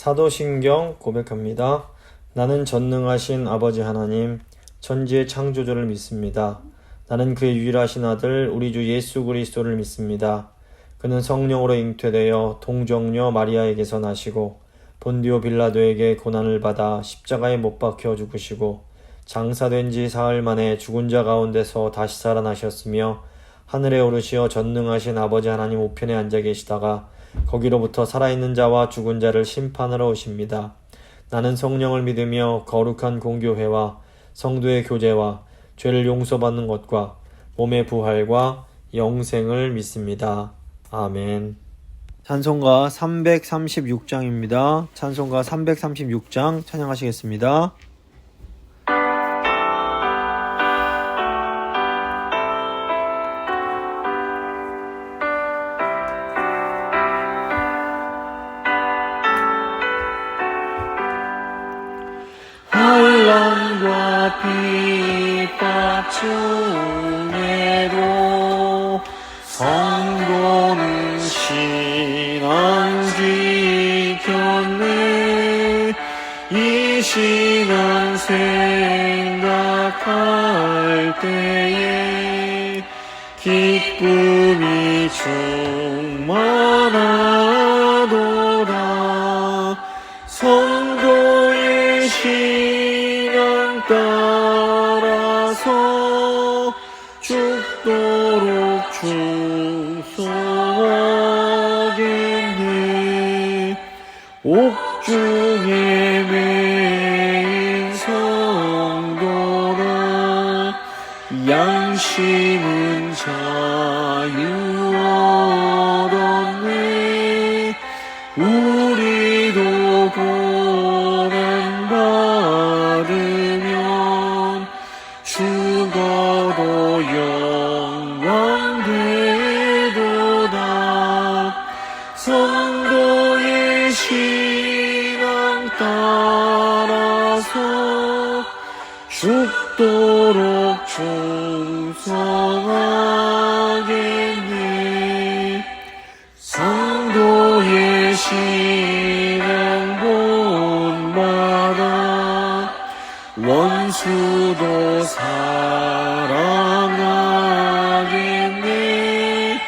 사도신경 고백합니다. 나는 전능하신 아버지 하나님, 천지의 창조주를 믿습니다. 나는 그의 유일하신 아들 우리 주 예수 그리스도를 믿습니다. 그는 성령으로 잉태되어 동정녀 마리아에게서 나시고 본디오 빌라도에게 고난을 받아 십자가에 못 박혀 죽으시고 장사된 지 사흘 만에 죽은 자 가운데서 다시 살아나셨으며 하늘에 오르시어 전능하신 아버지 하나님 우편에 앉아 계시다가 거기로부터 살아있는 자와 죽은 자를 심판하러 오십니다. 나는 성령을 믿으며 거룩한 공교회와 성도의 교제와 죄를 용서받는 것과 몸의 부활과 영생을 믿습니다. 아멘. 찬송가 336장입니다. 찬송가 336장 찬양하시겠습니다. 환난과 핍박 중에도 성도는 신앙 지켰네. 이 시간 생각할 때에 기쁨이 충만하도다. 성도의 신앙 따라서 죽도록 충성하겠네. 옥중에 매인 성도라 양심은 자유 얻었네. 우리도 고난 받으면 죽어도 영광 되도다. 성도의 신앙 따라서 죽도록 충성하겠네. 성도의 신앙 본받아 원수도 사랑하겠네.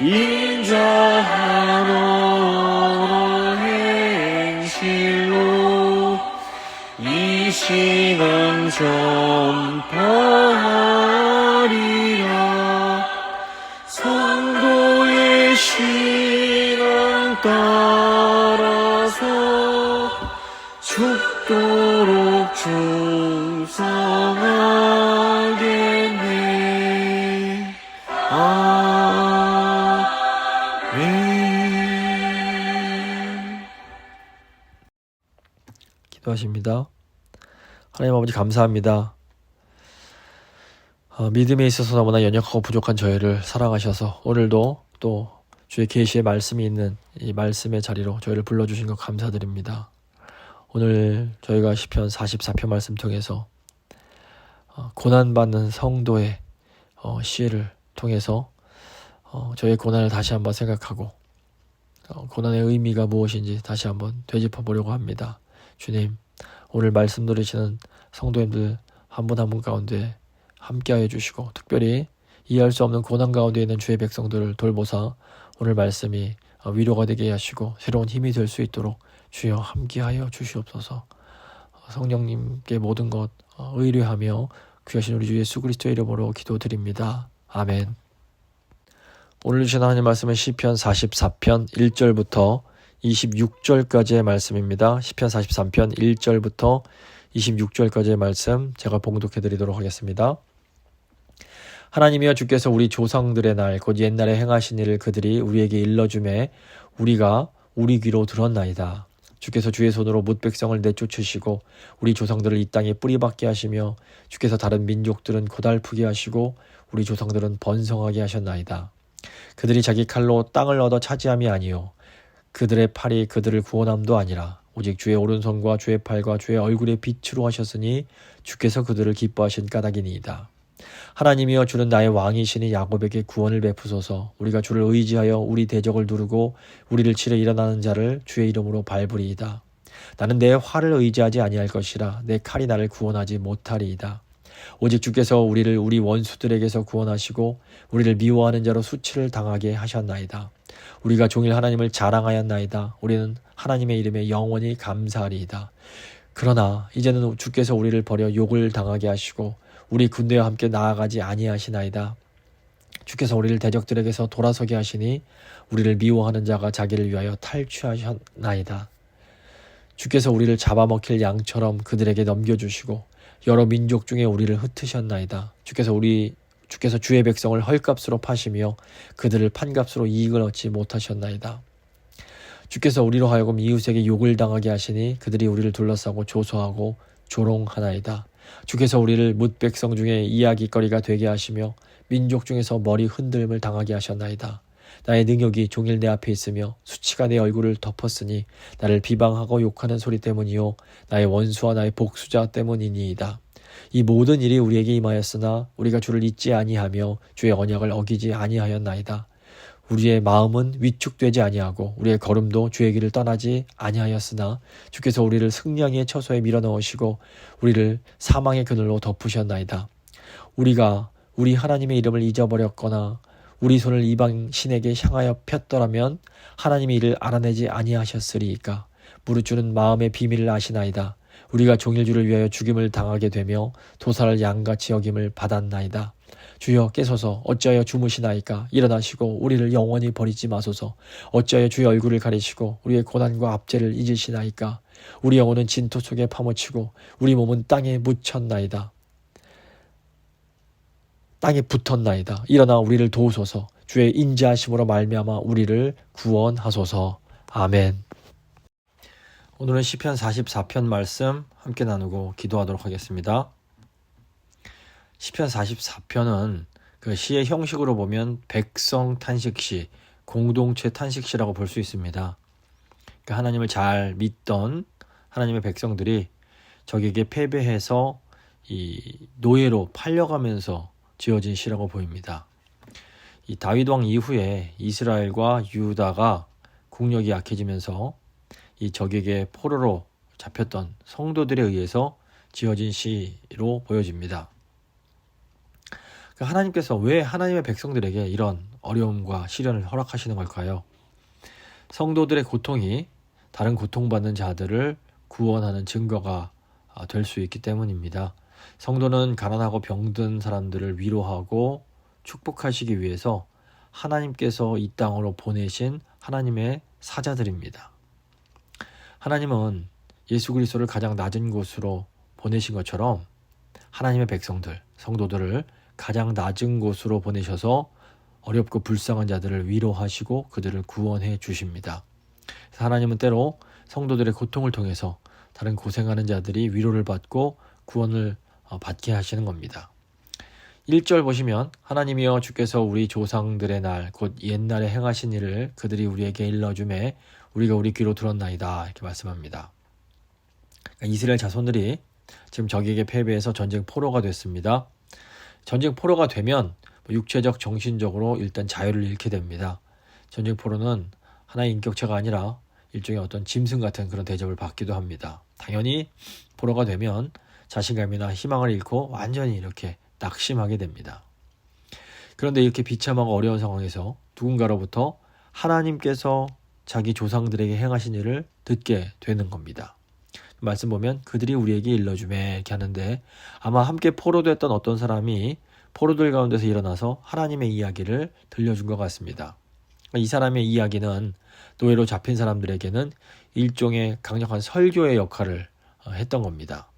인자한 언어 행실로 이 신앙 전파하리라. 성도의 신앙 따라서 죽도록 충성하겠네. 아멘. 기도하십니다. 하나님 아버지 감사합니다. 믿음에 있어서 너무나 연약하고 부족한 저희를 사랑하셔서 오늘도 또 주의 계시의 말씀이 있는 이 말씀의 자리로 저희를 불러주신 것 감사드립니다. 오늘 저희가 시편 44편 말씀 통해서 고난받는 성도의 시를 통해서 저희의 고난을 다시 한번 생각하고 고난의 의미가 무엇인지 다시 한번 되짚어 보려고 합니다. 주님, 오늘 말씀 들으시는 성도님들 한 분 한 분 가운데 함께하여 주시고 특별히 이해할 수 없는 고난 가운데 있는 주의 백성들을 돌보사 오늘 말씀이 위로가 되게 하시고 새로운 힘이 될 수 있도록 주여 함께하여 주시옵소서. 성령님께 모든 것 의뢰하며 귀하신 우리 주 예수 그리스도의 이름으로 기도드립니다. 아멘. 오늘 주신 하나님 말씀은 시편 44편 1절부터 26절까지의 말씀입니다. 시편 43편 1절부터 26절까지의 말씀 제가 봉독해 드리도록 하겠습니다. 하나님이여 주께서 우리 조상들의 날 곧 옛날에 행하신 일을 그들이 우리에게 일러주매 우리가 우리 귀로 들었나이다. 주께서 주의 손으로 뭇 백성을 내쫓으시고 우리 조상들을 이 땅에 뿌리박게 하시며 주께서 다른 민족들은 고달프게 하시고 우리 조상들은 번성하게 하셨나이다. 그들이 자기 칼로 땅을 얻어 차지함이 아니요 그들의 팔이 그들을 구원함도 아니라 오직 주의 오른손과 주의 팔과 주의 얼굴의 빛으로 하셨으니 주께서 그들을 기뻐하신 까닭이니이다. 하나님이여 주는 나의 왕이시니 야곱에게 구원을 베푸소서. 우리가 주를 의지하여 우리 대적을 누르고 우리를 치러 일어나는 자를 주의 이름으로 밟으리이다. 나는 내 활을 의지하지 아니할 것이라 내 칼이 나를 구원하지 못하리이다. 오직 주께서 우리를 우리 원수들에게서 구원하시고 우리를 미워하는 자로 수치를 당하게 하셨나이다. 우리가 종일 하나님을 자랑하였나이다. 우리는 하나님의 이름에 영원히 감사하리이다. 그러나 이제는 주께서 우리를 버려 욕을 당하게 하시고 우리 군대와 함께 나아가지 아니하시나이다. 주께서 우리를 대적들에게서 돌아서게 하시니 우리를 미워하는 자가 자기를 위하여 탈취하셨나이다. 주께서 우리를 잡아먹힐 양처럼 그들에게 넘겨주시고 여러 민족 중에 우리를 흩으셨나이다. 주께서 주의 백성을 헐값으로 파시며 그들을 판값으로 이익을 얻지 못하셨나이다. 주께서 우리로 하여금 이웃에게 욕을 당하게 하시니 그들이 우리를 둘러싸고 조소하고 조롱하나이다. 주께서 우리를 뭇 백성 중에 이야기거리가 되게 하시며 민족 중에서 머리 흔들림을 당하게 하셨나이다. 나의 능욕이 종일 내 앞에 있으며 수치가 내 얼굴을 덮었으니 나를 비방하고 욕하는 소리 때문이요 나의 원수와 나의 복수자 때문이니이다. 이 모든 일이 우리에게 임하였으나 우리가 주를 잊지 아니하며 주의 언약을 어기지 아니하였나이다. 우리의 마음은 위축되지 아니하고 우리의 걸음도 주의 길을 떠나지 아니하였으나 주께서 우리를 승냥이의 처소에 밀어넣으시고 우리를 사망의 그늘로 덮으셨나이다. 우리가 우리 하나님의 이름을 잊어버렸거나 우리 손을 이방 신에게 향하여 폈더라면 하나님이 이를 알아내지 아니하셨으리이까. 무릇 주는 마음의 비밀을 아시나이다. 우리가 종일 주를 위하여 죽임을 당하게 되며 도살을 양같이 여김을 받았나이다. 주여 깨소서. 어찌하여 주무시나이까. 일어나시고 우리를 영원히 버리지 마소서. 어찌하여 주의 얼굴을 가리시고 우리의 고난과 압제를 잊으시나이까. 우리 영혼은 진토 속에 파묻히고 우리 몸은 땅에 묻혔나이다. 땅에 붙었나이다. 일어나 우리를 도우소서. 주의 인자하심으로 말미암아 우리를 구원하소서. 아멘. 오늘은 시편 44편 말씀 함께 나누고 기도하도록 하겠습니다. 시편 44편은 그 시의 형식으로 보면 백성 탄식시, 공동체 탄식시라고 볼 수 있습니다. 그러니까 하나님을 잘 믿던 하나님의 백성들이 적에게 패배해서 이 노예로 팔려가면서 지어진 시라고 보입니다. 이 다윗 왕 이후에 이스라엘과 유다가 국력이 약해지면서 이 적에게 포로로 잡혔던 성도들에 의해서 지어진 시로 보여집니다. 하나님께서 왜 하나님의 백성들에게 이런 어려움과 시련을 허락하시는 걸까요? 성도들의 고통이 다른 고통받는 자들을 구원하는 증거가 될 수 있기 때문입니다. 성도는 가난하고 병든 사람들을 위로하고 축복하시기 위해서 하나님께서 이 땅으로 보내신 하나님의 사자들입니다. 하나님은 예수 그리스도를 가장 낮은 곳으로 보내신 것처럼 하나님의 백성들, 성도들을 가장 낮은 곳으로 보내셔서 어렵고 불쌍한 자들을 위로하시고 그들을 구원해 주십니다. 하나님은 때로 성도들의 고통을 통해서 다른 고생하는 자들이 위로를 받고 구원을 받게 하시는 겁니다. 1절 보시면 하나님이여 주께서 우리 조상들의 날 곧 옛날에 행하신 일을 그들이 우리에게 일러주매 우리가 우리 귀로 들었나이다 이렇게 말씀합니다. 이스라엘 자손들이 지금 적에게 패배해서 전쟁 포로가 됐습니다. 전쟁 포로가 되면 육체적 정신적으로 일단 자유를 잃게 됩니다. 전쟁 포로는 하나의 인격체가 아니라 일종의 어떤 짐승 같은 그런 대접을 받기도 합니다. 당연히 포로가 되면 자신감이나 희망을 잃고 완전히 이렇게 낙심하게 됩니다. 그런데 이렇게 비참하고 어려운 상황에서 누군가로부터 하나님께서 자기 조상들에게 행하신 일을 듣게 되는 겁니다. 말씀 보면 그들이 우리에게 일러주매 이렇게 하는데 아마 함께 포로됐던 어떤 사람이 포로들 가운데서 일어나서 하나님의 이야기를 들려준 것 같습니다. 이 사람의 이야기는 노예로 잡힌 사람들에게는 일종의 강력한 설교의 역할을 했던 겁니다.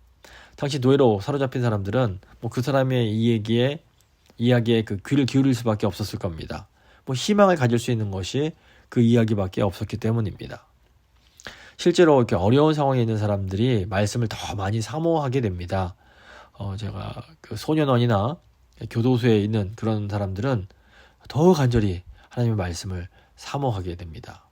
당시 노예로 사로잡힌 사람들은 그 사람의 이야기에 그 귀를 기울일 수밖에 없었을 겁니다. 희망을 가질 수 있는 것이 그 이야기밖에 없었기 때문입니다. 실제로 이렇게 어려운 상황에 있는 사람들이 말씀을 더 많이 사모하게 됩니다. 제가 그 소년원이나 교도소에 있는 그런 사람들은 더 간절히 하나님의 말씀을 사모하게 됩니다.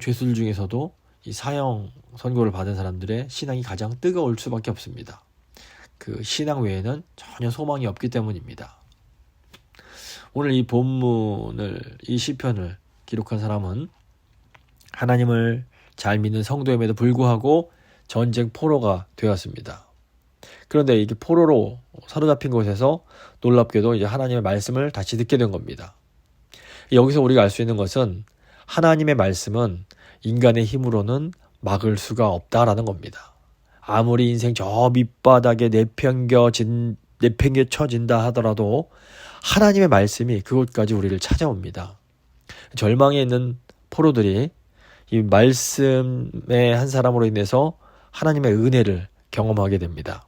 죄수들 중에서도 이 사형 선고를 받은 사람들의 신앙이 가장 뜨거울 수밖에 없습니다. 그 신앙 외에는 전혀 소망이 없기 때문입니다. 오늘 이 본문을, 이 시편을 기록한 사람은 하나님을 잘 믿는 성도임에도 불구하고 전쟁 포로가 되었습니다. 그런데 이게 포로로 사로잡힌 곳에서 놀랍게도 이제 하나님의 말씀을 다시 듣게 된 겁니다. 여기서 우리가 알 수 있는 것은 하나님의 말씀은 인간의 힘으로는 막을 수가 없다라는 겁니다. 아무리 인생 저 밑바닥에 내팽겨쳐진다 하더라도 하나님의 말씀이 그곳까지 우리를 찾아옵니다. 절망에 있는 포로들이 이 말씀의 한 사람으로 인해서 하나님의 은혜를 경험하게 됩니다.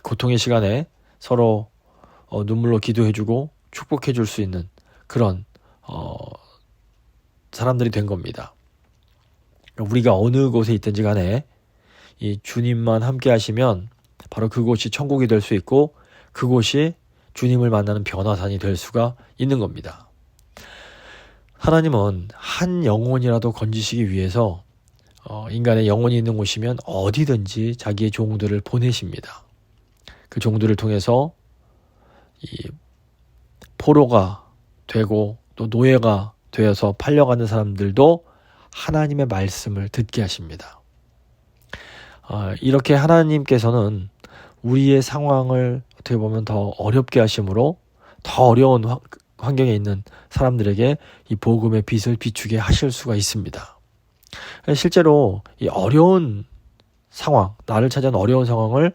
고통의 시간에 서로 눈물로 기도해주고 축복해줄 수 있는 그런 사람들이 된 겁니다. 우리가 어느 곳에 있든지 간에 이 주님만 함께 하시면 바로 그곳이 천국이 될 수 있고 그곳이 주님을 만나는 변화산이 될 수가 있는 겁니다. 하나님은 한 영혼이라도 건지시기 위해서 인간의 영혼이 있는 곳이면 어디든지 자기의 종들을 보내십니다. 그 종들을 통해서 이 포로가 되고 또 노예가 되어서 팔려가는 사람들도 하나님의 말씀을 듣게 하십니다. 이렇게 하나님께서는 우리의 상황을 어떻게 보면 더 어렵게 하심으로 더 어려운 환경에 있는 사람들에게 이 복음의 빛을 비추게 하실 수가 있습니다. 실제로 이 어려운 상황, 나를 찾아온 어려운 상황을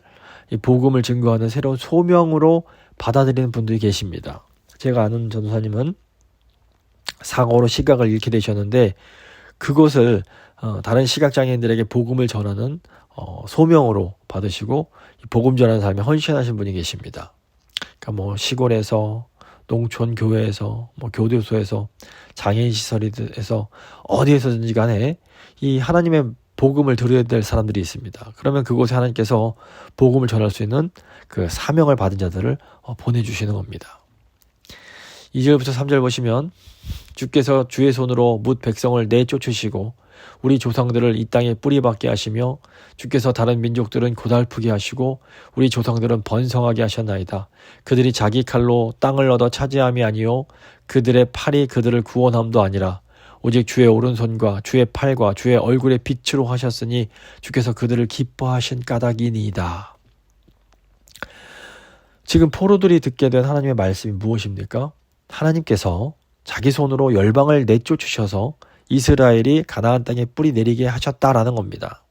이 복음을 증거하는 새로운 소명으로 받아들이는 분들이 계십니다. 제가 아는 전도사님은 사고로 시각을 잃게 되셨는데 그것을 다른 시각장애인들에게 복음을 전하는 소명으로 받으시고 복음 전하는 삶에 헌신하신 분이 계십니다. 그러니까 뭐 시골에서 농촌 교회에서 뭐 교도소에서 장애인 시설에서 어디에서든지 간에 이 하나님의 복음을 들어야 될 사람들이 있습니다. 그러면 그곳에 하나님께서 복음을 전할 수 있는 그 사명을 받은 자들을 보내주시는 겁니다. 2절부터 3절 보시면 주께서 주의 손으로 뭇 백성을 내쫓으시고 우리 조상들을 이 땅에 뿌리박게 하시며 주께서 다른 민족들은 고달프게 하시고 우리 조상들은 번성하게 하셨나이다. 그들이 자기 칼로 땅을 얻어 차지함이 아니요 그들의 팔이 그들을 구원함도 아니라 오직 주의 오른손과 주의 팔과 주의 얼굴의 빛으로 하셨으니 주께서 그들을 기뻐하신 까닭이니이다. 지금 포로들이 듣게 된 하나님의 말씀이 무엇입니까? 하나님께서 자기 손으로 열방을 내쫓으셔서 이스라엘이 가나안 땅에 뿌리 내리게 하셨다라는 겁니다.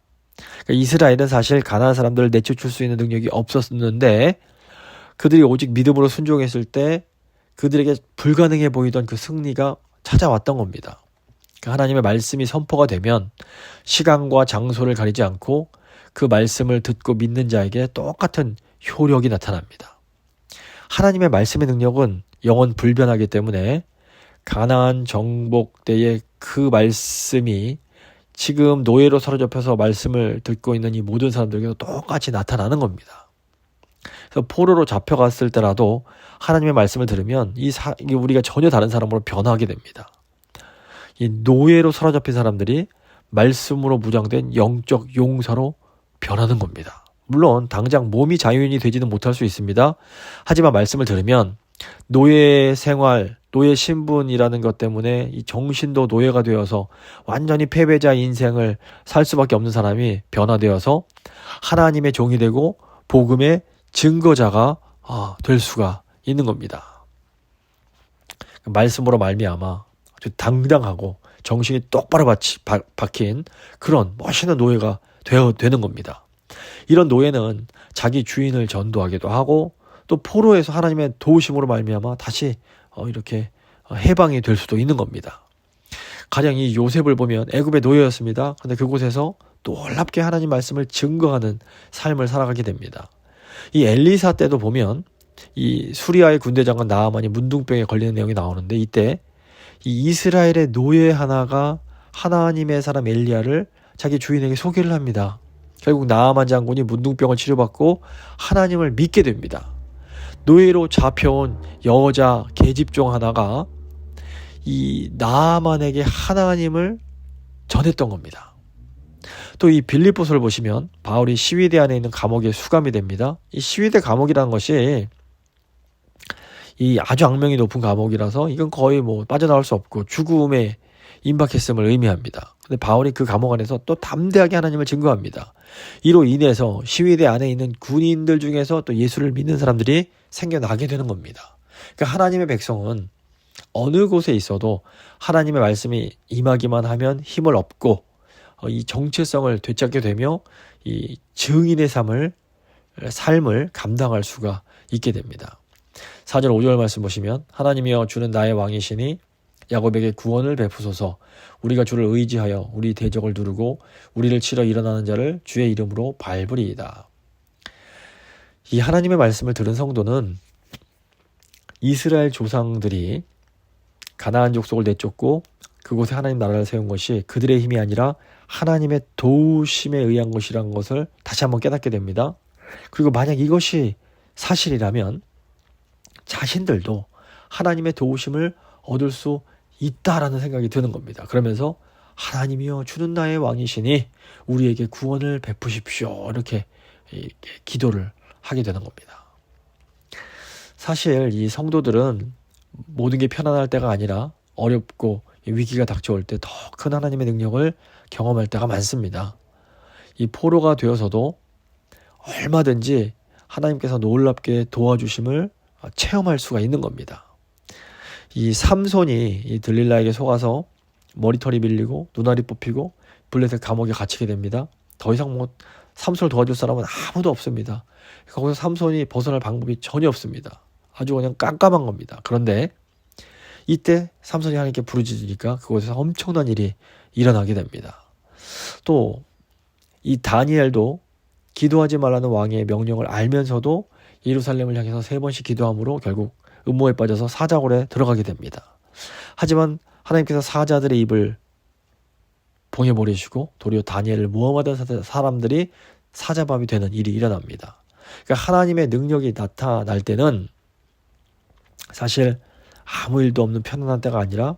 그러니까 이스라엘은 사실 가나안 사람들을 내쫓을 수 있는 능력이 없었는데 그들이 오직 믿음으로 순종했을 때 그들에게 불가능해 보이던 그 승리가 찾아왔던 겁니다. 그러니까 하나님의 말씀이 선포가 되면 시간과 장소를 가리지 않고 그 말씀을 듣고 믿는 자에게 똑같은 효력이 나타납니다. 하나님의 말씀의 능력은 영원 불변하기 때문에 가나안 정복 때의 그 말씀이 지금 노예로 사로잡혀서 말씀을 듣고 있는 이 모든 사람들에게도 똑같이 나타나는 겁니다. 그래서 포로로 잡혀갔을 때라도 하나님의 말씀을 들으면 이게 우리가 전혀 다른 사람으로 변하게 됩니다. 이 노예로 사로잡힌 사람들이 말씀으로 무장된 영적 용사로 변하는 겁니다. 물론 당장 몸이 자유인이 되지는 못할 수 있습니다. 하지만 말씀을 들으면 노예 생활, 노예 신분이라는 것 때문에 이 정신도 노예가 되어서 완전히 패배자 인생을 살 수밖에 없는 사람이 변화되어서 하나님의 종이 되고 복음의 증거자가 될 수가 있는 겁니다. 말씀으로 말미암아 아주 당당하고 정신이 똑바로 박힌 그런 멋있는 노예가 되는 겁니다. 이런 노예는 자기 주인을 전도하기도 하고 또 포로에서 하나님의 도우심으로 말미암아 다시 이렇게 해방이 될 수도 있는 겁니다. 가령 이 요셉을 보면 애굽의 노예였습니다. 그런데 그곳에서 놀랍게 하나님 말씀을 증거하는 삶을 살아가게 됩니다. 이 엘리사 때도 보면 이 수리아의 군대 장관 나아만이 문둥병에 걸리는 내용이 나오는데 이때 이 이스라엘의 노예 하나가 하나님의 사람 엘리야를 자기 주인에게 소개를 합니다. 결국 나아만 장군이 문둥병을 치료받고 하나님을 믿게 됩니다. 노예로 잡혀온 여자 계집종 하나가 이 나아만에게 하나님을 전했던 겁니다. 또 이 빌립보서를 보시면 바울이 시위대 안에 있는 감옥에 수감이 됩니다. 이 시위대 감옥이라는 것이 이 아주 악명이 높은 감옥이라서 이건 거의 뭐 빠져나올 수 없고 죽음의 임박했음을 의미합니다. 근데 바울이 그 감옥 안에서 또 담대하게 하나님을 증거합니다. 이로 인해서 시위대 안에 있는 군인들 중에서 또 예수를 믿는 사람들이 생겨나게 되는 겁니다. 그러니까 하나님의 백성은 어느 곳에 있어도 하나님의 말씀이 임하기만 하면 힘을 얻고 이 정체성을 되찾게 되며 이 증인의 삶을 감당할 수가 있게 됩니다. 4절 5절 말씀 보시면 하나님이여 주는 나의 왕이시니 야곱에게 구원을 베푸소서. 우리가 주를 의지하여 우리 대적을 누르고 우리를 치러 일어나는 자를 주의 이름으로 밟으리이다. 이 하나님의 말씀을 들은 성도는 이스라엘 조상들이 가나안 족속을 내쫓고 그곳에 하나님 나라를 세운 것이 그들의 힘이 아니라 하나님의 도우심에 의한 것이라는 것을 다시 한번 깨닫게 됩니다. 그리고 만약 이것이 사실이라면 자신들도 하나님의 도우심을 얻을 수 있다라는 생각이 드는 겁니다. 그러면서 하나님이여 주는 나의 왕이시니 우리에게 구원을 베푸십시오. 이렇게 기도를 하게 되는 겁니다. 사실 이 성도들은 모든 게 편안할 때가 아니라 어렵고 위기가 닥쳐올 때 더 큰 하나님의 능력을 경험할 때가 많습니다. 이 포로가 되어서도 얼마든지 하나님께서 놀랍게 도와주심을 체험할 수가 있는 겁니다. 이 삼손이 이 들릴라에게 속아서 머리털이 밀리고 눈알이 뽑히고 블레셋 감옥에 갇히게 됩니다. 더 이상 삼손을 도와줄 사람은 아무도 없습니다. 거기서 삼손이 벗어날 방법이 전혀 없습니다. 아주 그냥 깜깜한 겁니다. 그런데 이때 삼손이 하나님께 부르짖으니까 그곳에서 엄청난 일이 일어나게 됩니다. 또 이 다니엘도 기도하지 말라는 왕의 명령을 알면서도 예루살렘을 향해서 3번씩 기도함으로 결국 음모에 빠져서 사자굴에 들어가게 됩니다. 하지만 하나님께서 사자들의 입을 봉해버리시고 도리어 다니엘을 모함하던 사람들이 사자밥이 되는 일이 일어납니다. 그러니까 하나님의 능력이 나타날 때는 사실 아무 일도 없는 편안한 때가 아니라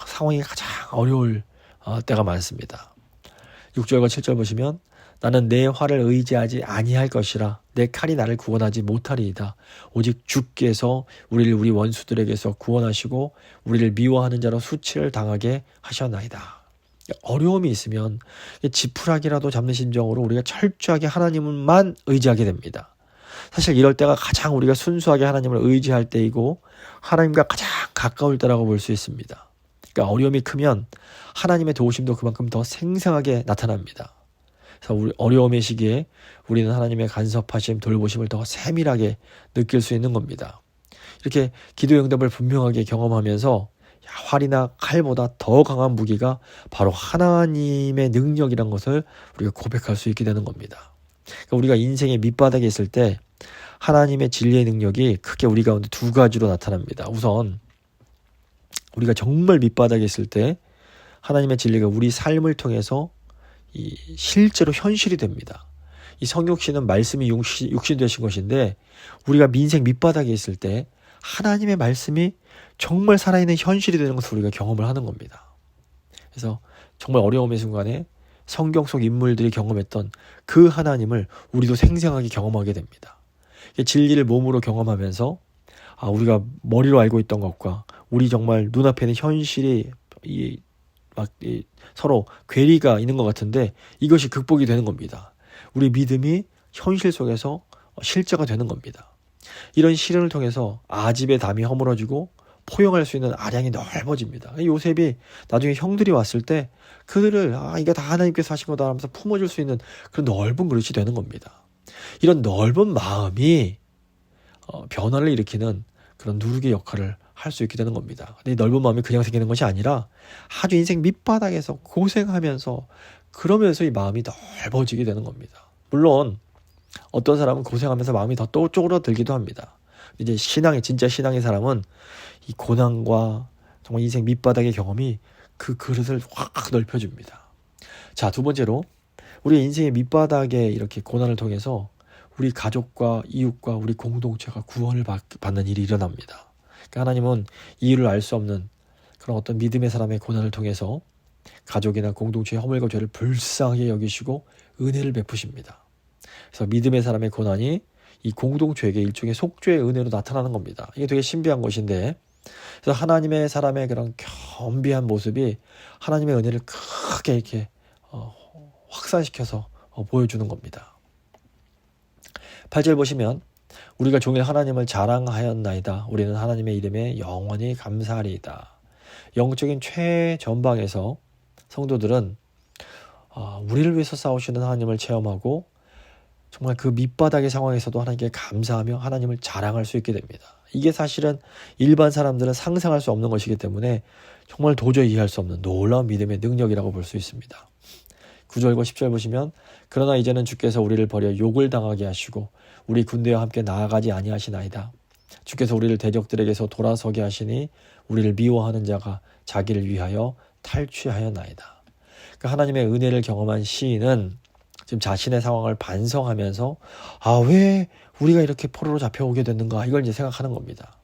상황이 가장 어려울 때가 많습니다. 6절과 7절 보시면 나는 내 활을 의지하지 아니할 것이라 내 칼이 나를 구원하지 못하리이다. 오직 주께서 우리를 우리 원수들에게서 구원하시고 우리를 미워하는 자로 수치를 당하게 하셨나이다. 어려움이 있으면 지푸라기라도 잡는 심정으로 우리가 철저하게 하나님만 의지하게 됩니다. 사실 이럴 때가 가장 우리가 순수하게 하나님을 의지할 때이고 하나님과 가장 가까울 때라고 볼 수 있습니다. 그러니까 어려움이 크면 하나님의 도우심도 그만큼 더 생생하게 나타납니다. 그래서 우리 어려움의 시기에 우리는 하나님의 간섭하심, 돌보심을 더 세밀하게 느낄 수 있는 겁니다. 이렇게 기도의 응답을 분명하게 경험하면서 활이나 칼보다 더 강한 무기가 바로 하나님의 능력이란 것을 우리가 고백할 수 있게 되는 겁니다. 그러니까 우리가 인생의 밑바닥에 있을 때 하나님의 진리의 능력이 크게 우리 가운데 두 가지로 나타납니다. 우선 우리가 정말 밑바닥에 있을 때 하나님의 진리가 우리 삶을 통해서 실제로 현실이 됩니다. 이 성육신은 말씀이 육신 되신 것인데 우리가 민생 밑바닥에 있을 때 하나님의 말씀이 정말 살아있는 현실이 되는 것을 우리가 경험을 하는 겁니다. 그래서 정말 어려움의 순간에 성경 속 인물들이 경험했던 그 하나님을 우리도 생생하게 경험하게 됩니다. 진리를 몸으로 경험하면서 우리가 머리로 알고 있던 것과 우리 정말 눈앞에 있는 현실이 서로 괴리가 있는 것 같은데 이것이 극복이 되는 겁니다. 우리 믿음이 현실 속에서 실제가 되는 겁니다. 이런 시련을 통해서 아집의 담이 허물어지고 포용할 수 있는 아량이 넓어집니다. 요셉이 나중에 형들이 왔을 때 그들을 이게 다 하나님께서 하신 거다 하면서 품어줄 수 있는 그런 넓은 그릇이 되는 겁니다. 이런 넓은 마음이 변화를 일으키는 그런 누르기 역할을 할 수 있게 되는 겁니다. 근데 이 넓은 마음이 그냥 생기는 것이 아니라 아주 인생 밑바닥에서 고생하면서 그러면서 이 마음이 넓어지게 되는 겁니다. 물론 어떤 사람은 고생하면서 마음이 더 쪼그라들기도 합니다. 이제 진짜 신앙의 사람은 이 고난과 정말 인생 밑바닥의 경험이 그 그릇을 확 넓혀줍니다. 자, 두 번째로 우리 인생의 밑바닥에 이렇게 고난을 통해서 우리 가족과 이웃과 우리 공동체가 구원을 받는 일이 일어납니다. 그러니까 하나님은 이유를 알 수 없는 그런 어떤 믿음의 사람의 고난을 통해서 가족이나 공동체의 허물과 죄를 불쌍하게 여기시고 은혜를 베푸십니다. 그래서 믿음의 사람의 고난이 이 공동체에게 일종의 속죄의 은혜로 나타나는 겁니다. 이게 되게 신비한 것인데, 그래서 하나님의 사람의 그런 겸비한 모습이 하나님의 은혜를 크게 이렇게 확산시켜서 보여주는 겁니다. 8절 보시면 우리가 종일 하나님을 자랑하였나이다. 우리는 하나님의 이름에 영원히 감사하리이다. 영적인 최전방에서 성도들은 우리를 위해서 싸우시는 하나님을 체험하고 정말 그 밑바닥의 상황에서도 하나님께 감사하며 하나님을 자랑할 수 있게 됩니다. 이게 사실은 일반 사람들은 상상할 수 없는 것이기 때문에 정말 도저히 이해할 수 없는 놀라운 믿음의 능력이라고 볼 수 있습니다. 9절과 10절 보시면 그러나 이제는 주께서 우리를 버려 욕을 당하게 하시고 우리 군대와 함께 나아가지 아니하시나이다. 주께서 우리를 대적들에게서 돌아서게 하시니 우리를 미워하는 자가 자기를 위하여 탈취하였나이다. 그러니까 하나님의 은혜를 경험한 시인은 지금 자신의 상황을 반성하면서 왜 우리가 이렇게 포로로 잡혀오게 됐는가 이걸 이제 생각하는 겁니다.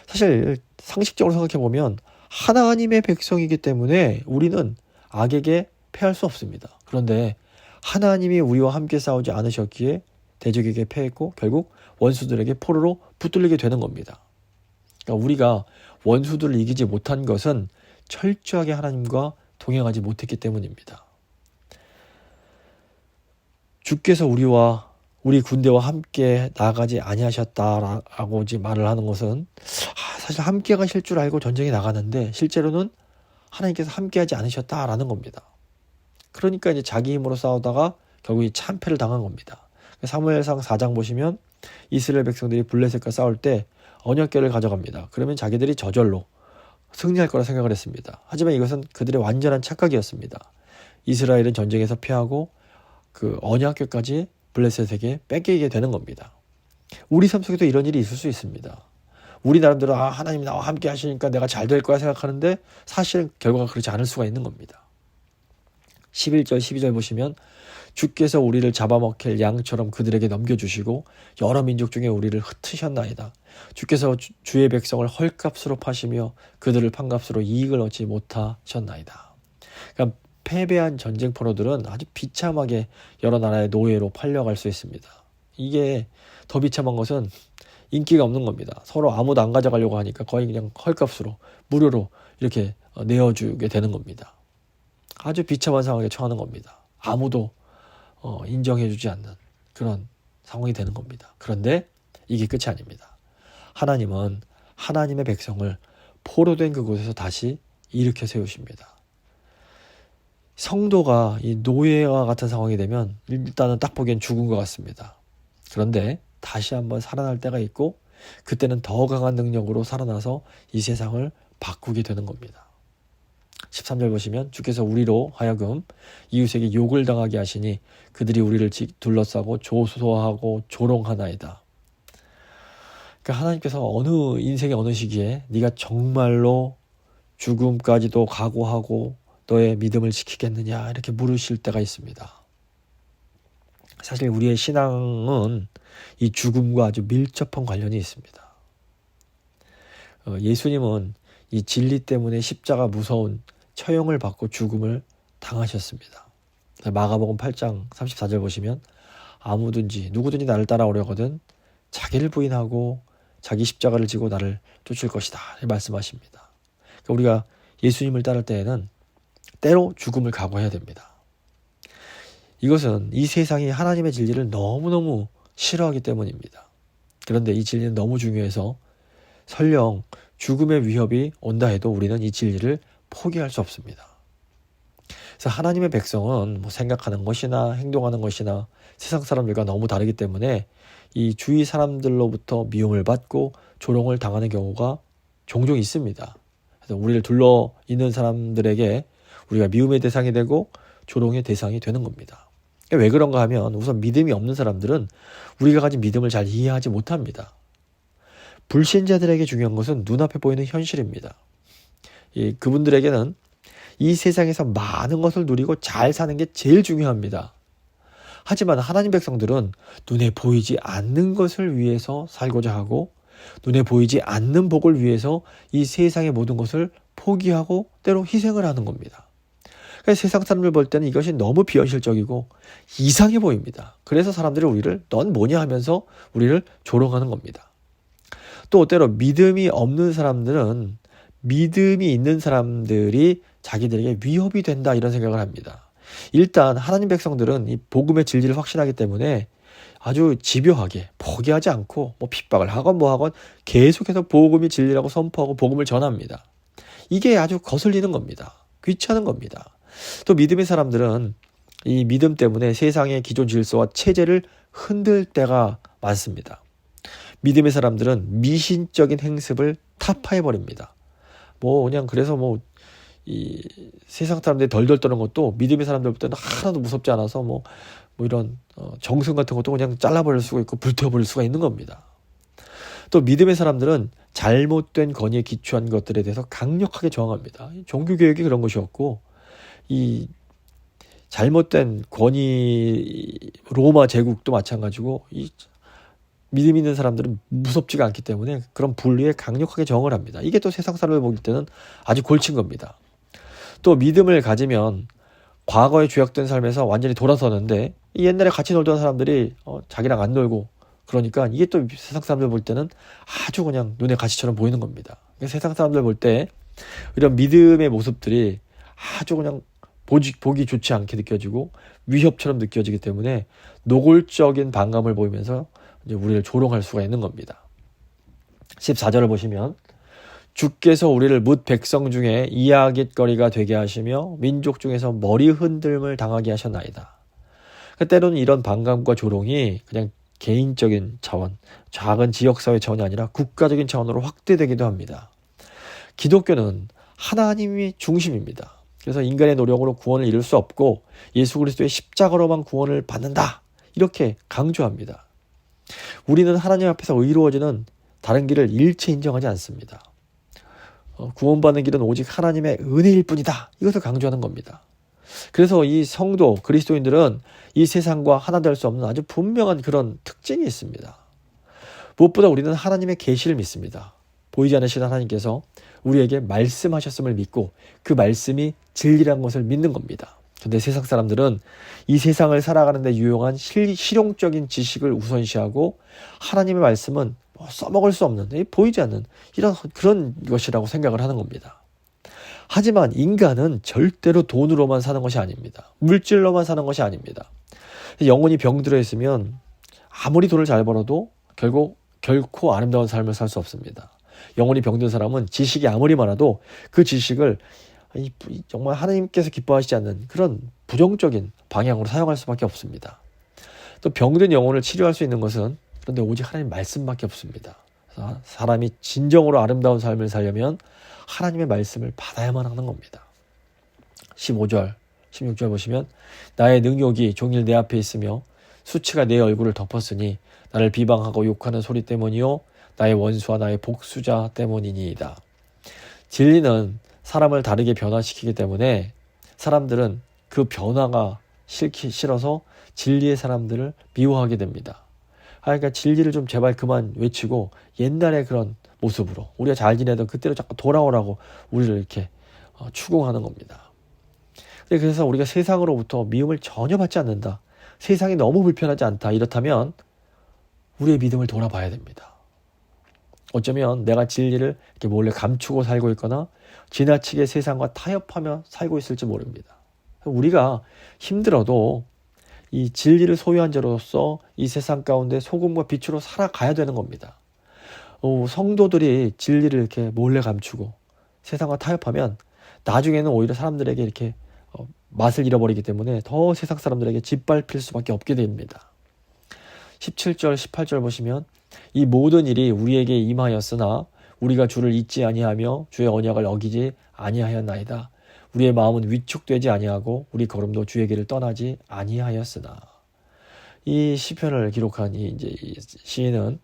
사실 상식적으로 생각해 보면 하나님의 백성이기 때문에 우리는 악에게 패할 수 없습니다. 그런데 하나님이 우리와 함께 싸우지 않으셨기에 대적에게 패했고 결국 원수들에게 포로로 붙들리게 되는 겁니다. 그러니까 우리가 원수들을 이기지 못한 것은 철저하게 하나님과 동행하지 못했기 때문입니다. 주께서 우리 군대와 함께 나가지 아니하셨다라고 말을 하는 것은 사실 함께 가실 줄 알고 전쟁에 나가는데 실제로는 하나님께서 함께하지 않으셨다라는 겁니다. 그러니까 이제 자기 힘으로 싸우다가 결국 참패를 당한 겁니다. 사무엘상 4장 보시면 이스라엘 백성들이 블레셋과 싸울 때 언약궤를 가져갑니다. 그러면 자기들이 저절로 승리할 거라 생각을 했습니다. 하지만 이것은 그들의 완전한 착각이었습니다. 이스라엘은 전쟁에서 패하고 그 언약궤까지 블레셋에게 뺏기게 되는 겁니다. 우리 삶 속에도 이런 일이 있을 수 있습니다. 우리 나름대로 하나님이 나와 함께 하시니까 내가 잘 될 거야 생각하는데 사실은 결과가 그렇지 않을 수가 있는 겁니다. 11절 12절 보시면 주께서 우리를 잡아먹힐 양처럼 그들에게 넘겨주시고 여러 민족 중에 우리를 흩으셨나이다. 주께서 주의 백성을 헐값으로 파시며 그들을 판값으로 이익을 얻지 못하셨나이다. 그러니까 패배한 전쟁 포로들은 아주 비참하게 여러 나라의 노예로 팔려갈 수 있습니다. 이게 더 비참한 것은 인기가 없는 겁니다. 서로 아무도 안 가져가려고 하니까 거의 그냥 헐값으로 무료로 이렇게 내어주게 되는 겁니다. 아주 비참한 상황에 처하는 겁니다. 아무도 인정해주지 않는 그런 상황이 되는 겁니다. 그런데 이게 끝이 아닙니다. 하나님은 하나님의 백성을 포로된 그곳에서 다시 일으켜 세우십니다. 성도가 이 노예와 같은 상황이 되면 일단은 딱 보기엔 죽은 것 같습니다. 그런데 다시 한번 살아날 때가 있고 그때는 더 강한 능력으로 살아나서 이 세상을 바꾸게 되는 겁니다. 13절 보시면 주께서 우리로 하여금 이웃에게 욕을 당하게 하시니 그들이 우리를 둘러싸고 조소하고 조롱하나이다. 그러니까 하나님께서 인생의 어느 시기에 네가 정말로 죽음까지도 각오하고 너의 믿음을 지키겠느냐 이렇게 물으실 때가 있습니다. 사실 우리의 신앙은 이 죽음과 아주 밀접한 관련이 있습니다. 예수님은 이 진리 때문에 십자가 무서운 처형을 받고 죽음을 당하셨습니다. 마가복음 8장 34절 보시면 누구든지 나를 따라오려거든 자기를 부인하고 자기 십자가를 지고 나를 쫓을 것이다 말씀하십니다. 그러니까 우리가 예수님을 따를 때에는 때로 죽음을 각오해야 됩니다. 이것은 이 세상이 하나님의 진리를 너무너무 싫어하기 때문입니다. 그런데 이 진리는 너무 중요해서 설령 죽음의 위협이 온다 해도 우리는 이 진리를 포기할 수 없습니다. 그래서 하나님의 백성은 생각하는 것이나 행동하는 것이나 세상 사람들과 너무 다르기 때문에 이 주위 사람들로부터 미움을 받고 조롱을 당하는 경우가 종종 있습니다. 그래서 우리를 둘러 있는 사람들에게 우리가 미움의 대상이 되고 조롱의 대상이 되는 겁니다. 왜 그런가 하면 우선 믿음이 없는 사람들은 우리가 가진 믿음을 잘 이해하지 못합니다. 불신자들에게 중요한 것은 눈앞에 보이는 현실입니다. 그분들에게는 이 세상에서 많은 것을 누리고 잘 사는 게 제일 중요합니다. 하지만 하나님 백성들은 눈에 보이지 않는 것을 위해서 살고자 하고 눈에 보이지 않는 복을 위해서 이 세상의 모든 것을 포기하고 때로 희생을 하는 겁니다. 그래서 세상 사람들 볼 때는 이것이 너무 비현실적이고 이상해 보입니다. 그래서 사람들이 우리를 넌 뭐냐 하면서 우리를 조롱하는 겁니다. 또 때로 믿음이 없는 사람들은 믿음이 있는 사람들이 자기들에게 위협이 된다 이런 생각을 합니다. 일단 하나님 백성들은 이 복음의 진리를 확신하기 때문에 아주 집요하게 포기하지 않고 뭐 핍박을 하건 뭐 하건 계속해서 복음이 진리라고 선포하고 복음을 전합니다. 이게 아주 거슬리는 겁니다. 귀찮은 겁니다. 또 믿음의 사람들은 이 믿음 때문에 세상의 기존 질서와 체제를 흔들 때가 많습니다. 믿음의 사람들은 미신적인 행습을 타파해버립니다. 그냥 그래서 이 세상 사람들이 덜덜 떠는 것도 믿음의 사람들 볼 때는 하나도 무섭지 않아서 이런 정승 같은 것도 그냥 잘라버릴 수가 있고 불태워버릴 수가 있는 겁니다. 또 믿음의 사람들은 잘못된 권위에 기초한 것들에 대해서 강력하게 저항합니다. 종교개혁이 그런 것이었고 이 잘못된 권위 로마 제국도 마찬가지고 이 믿음 있는 사람들은 무섭지가 않기 때문에 그런 분리에 강력하게 저항을 합니다. 이게 또 세상 사람을 볼 때는 아주 골친 겁니다. 또 믿음을 가지면 과거에 죄악된 삶에서 완전히 돌아서는데 이 옛날에 같이 놀던 사람들이 자기랑 안 놀고 그러니까 이게 또 세상 사람들 볼 때는 아주 그냥 눈에 가시처럼 보이는 겁니다. 세상 사람들 볼 때 이런 믿음의 모습들이 아주 그냥 보기 좋지 않게 느껴지고 위협처럼 느껴지기 때문에 노골적인 반감을 보이면서 이제 우리를 조롱할 수가 있는 겁니다. 14절을 보시면 주께서 우리를 뭇 백성 중에 이야깃거리가 되게 하시며 민족 중에서 머리 흔들림을 당하게 하셨나이다. 때로는 이런 반감과 조롱이 그냥 개인적인 차원, 작은 지역사회 차원이 아니라 국가적인 차원으로 확대되기도 합니다. 기독교는 하나님이 중심입니다. 그래서 인간의 노력으로 구원을 이룰 수 없고 예수 그리스도의 십자가로만 구원을 받는다. 이렇게 강조합니다. 우리는 하나님 앞에서 의로워지는 다른 길을 일체 인정하지 않습니다. 구원받는 길은 오직 하나님의 은혜일 뿐이다. 이것을 강조하는 겁니다. 그래서 이 성도 그리스도인들은 이 세상과 하나 될 수 없는 아주 분명한 그런 특징이 있습니다. 무엇보다 우리는 하나님의 계시를 믿습니다. 보이지 않으시는 하나님께서 우리에게 말씀하셨음을 믿고 그 말씀이 진리란 것을 믿는 겁니다. 그런데 세상 사람들은 이 세상을 살아가는 데 유용한 실용적인 지식을 우선시하고 하나님의 말씀은 써먹을 수 없는, 보이지 않는 그런 것이라고 생각을 하는 겁니다. 하지만 인간은 절대로 돈으로만 사는 것이 아닙니다. 물질로만 사는 것이 아닙니다. 영혼이 병들어 있으면 아무리 돈을 잘 벌어도 결코 아름다운 삶을 살 수 없습니다. 영혼이 병든 사람은 지식이 아무리 많아도 그 지식을 정말 하나님께서 기뻐하시지 않는 그런 부정적인 방향으로 사용할 수밖에 없습니다. 또 병든 영혼을 치료할 수 있는 것은 그런데 오직 하나님 말씀밖에 없습니다. 그래서 사람이 진정으로 아름다운 삶을 살려면 하나님의 말씀을 받아야만 하는 겁니다. 15절, 16절 보시면 나의 능욕이 종일 내 앞에 있으며 수치가 내 얼굴을 덮었으니 나를 비방하고 욕하는 소리 때문이요 나의 원수와 나의 복수자 때문이니이다. 진리는 사람을 다르게 변화시키기 때문에 사람들은 그 변화가 싫어서 진리의 사람들을 미워하게 됩니다. 그러니까 진리를 좀 제발 그만 외치고 옛날의 그런 모습으로 우리가 잘 지내던 그때로 자꾸 돌아오라고 우리를 이렇게 추궁하는 겁니다. 그래서 우리가 세상으로부터 미움을 전혀 받지 않는다. 세상이 너무 불편하지 않다. 이렇다면 우리의 믿음을 돌아봐야 됩니다. 어쩌면 내가 진리를 이렇게 몰래 감추고 살고 있거나 지나치게 세상과 타협하며 살고 있을지 모릅니다. 우리가 힘들어도 이 진리를 소유한 자로서 이 세상 가운데 소금과 빛으로 살아가야 되는 겁니다. 성도들이 진리를 이렇게 몰래 감추고 세상과 타협하면 나중에는 오히려 사람들에게 이렇게 맛을 잃어버리기 때문에 더 세상 사람들에게 짓밟힐 수밖에 없게 됩니다. 17절, 18절 보시면 이 모든 일이 우리에게 임하였으나 우리가 주를 잊지 아니하며 주의 언약을 어기지 아니하였나이다. 우리의 마음은 위축되지 아니하고 우리 걸음도 주의 길을 떠나지 아니하였으나. 이 시편을 기록한 이 시인은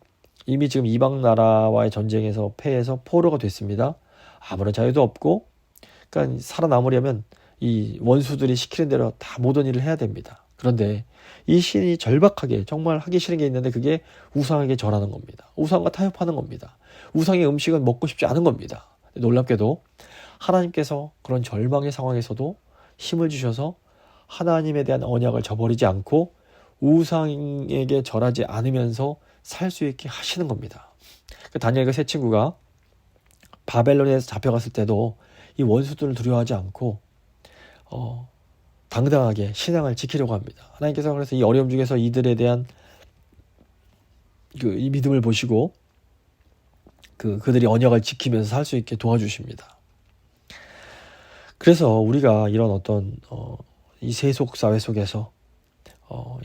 이미 지금 이방 나라와의 전쟁에서 패해서 포로가 됐습니다. 아무런 자유도 없고, 그러니까 살아남으려면 이 원수들이 시키는 대로 다 모든 일을 해야 됩니다. 그런데 이 시인이 절박하게 정말 하기 싫은 게 있는데 그게 우상에게 절하는 겁니다. 우상과 타협하는 겁니다. 우상의 음식은 먹고 싶지 않은 겁니다. 놀랍게도 하나님께서 그런 절망의 상황에서도 힘을 주셔서 하나님에 대한 언약을 저버리지 않고 우상에게 절하지 않으면서 살 수 있게 하시는 겁니다. 다니엘과 세 친구가 바벨론에서 잡혀갔을 때도 이 원수들을 두려워하지 않고 당당하게 신앙을 지키려고 합니다. 하나님께서 그래서 이 어려움 중에서 이들에 대한 이 믿음을 보시고 그들이 언약을 지키면서 살 수 있게 도와주십니다. 그래서 우리가 이런 어떤 이 세속 사회 속에서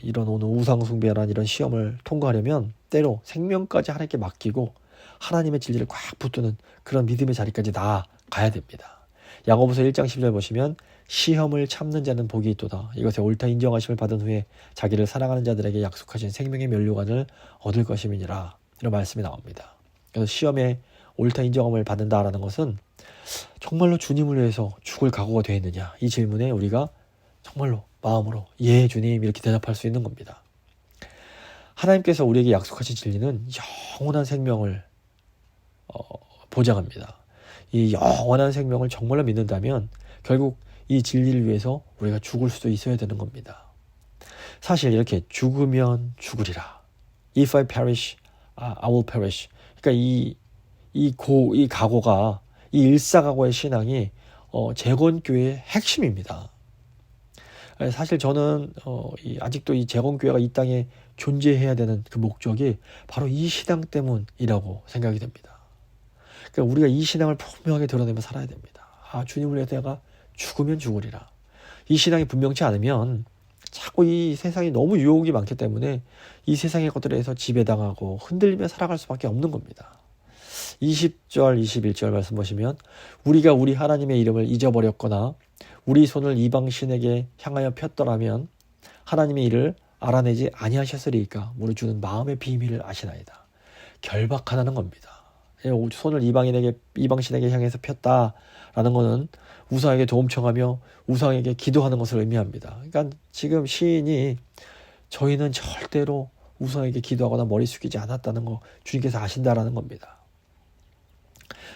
이런 오늘 우상숭배란 이런 시험을 통과하려면 때로 생명까지 하나님께 맡기고 하나님의 진리를 꽉 붙드는 그런 믿음의 자리까지 나아가야 됩니다. 야고보서 1장 10절 보시면 시험을 참는 자는 복이 있도다. 이것에 옳다 인정하심을 받은 후에 자기를 사랑하는 자들에게 약속하신 생명의 면류관을 얻을 것임이니라. 이런 말씀이 나옵니다. 그래서 시험에 옳다 인정함을 받는다라는 것은 정말로 주님을 위해서 죽을 각오가 되어 있느냐, 이 질문에 우리가 정말로 마음으로 예 주님 이렇게 대답할 수 있는 겁니다. 하나님께서 우리에게 약속하신 진리는 영원한 생명을 보장합니다. 이 영원한 생명을 정말로 믿는다면 결국 이 진리를 위해서 우리가 죽을 수도 있어야 되는 겁니다. 사실 이렇게 죽으면 죽으리라. If I perish, I will perish. 그러니까 이 각오가, 이 일사각오의 신앙이 재건교회의 핵심입니다. 사실 저는 아직도 이 재건교회가 이 땅에 존재해야 되는 그 목적이 바로 이 신앙 때문이라고 생각이 됩니다. 그러니까 우리가 이 신앙을 분명하게 드러내며 살아야 됩니다. 주님을 위해서 내가 죽으면 죽으리라. 이 신앙이 분명치 않으면 자꾸 이 세상이 너무 유혹이 많기 때문에 이 세상의 것들에 의해서 지배당하고 흔들리며 살아갈 수밖에 없는 겁니다. 20절, 21절 말씀 보시면 우리가 우리 하나님의 이름을 잊어버렸거나 우리 손을 이방신에게 향하여 폈더라면 하나님의 일을 알아내지 아니하셨으리이까. 무릇 주는 마음의 비밀을 아시나이다. 결박하다는 겁니다. 손을 이방신에게 향해서 폈다라는 것은 우상에게 도움 청하며 우상에게 기도하는 것을 의미합니다. 그러니까 지금 시인이 저희는 절대로 우상에게 기도하거나 머리 숙이지 않았다는 거 주님께서 아신다라는 겁니다.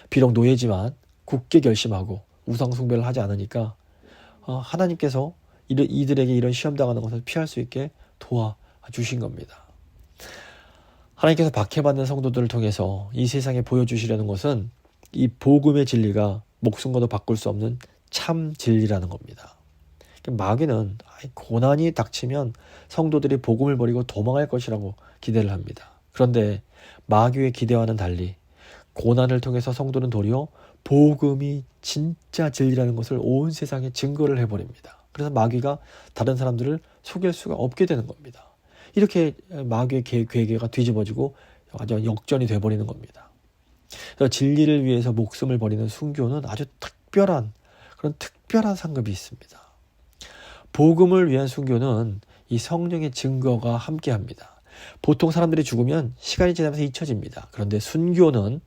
비록 노예지만 굳게 결심하고 우상 숭배를 하지 않으니까 하나님께서 이들에게 이런 시험당하는 것을 피할 수 있게 도와주신 겁니다. 하나님께서 박해받는 성도들을 통해서 이 세상에 보여주시려는 것은 이 복음의 진리가 목숨과도 바꿀 수 없는 참 진리라는 겁니다. 마귀는 고난이 닥치면 성도들이 복음을 버리고 도망할 것이라고 기대를 합니다. 그런데 마귀의 기대와는 달리 고난을 통해서 성도는 도리어 복음이 진짜 진리라는 것을 온 세상에 증거를 해버립니다. 그래서 마귀가 다른 사람들을 속일 수가 없게 되는 겁니다. 이렇게 마귀의 괴계가 뒤집어지고 완전 역전이 돼버리는 겁니다. 그래서 진리를 위해서 목숨을 버리는 순교는 아주 특별한 상급이 있습니다. 복음을 위한 순교는 이 성령의 증거가 함께합니다. 보통 사람들이 죽으면 시간이 지나면서 잊혀집니다. 그런데 순교는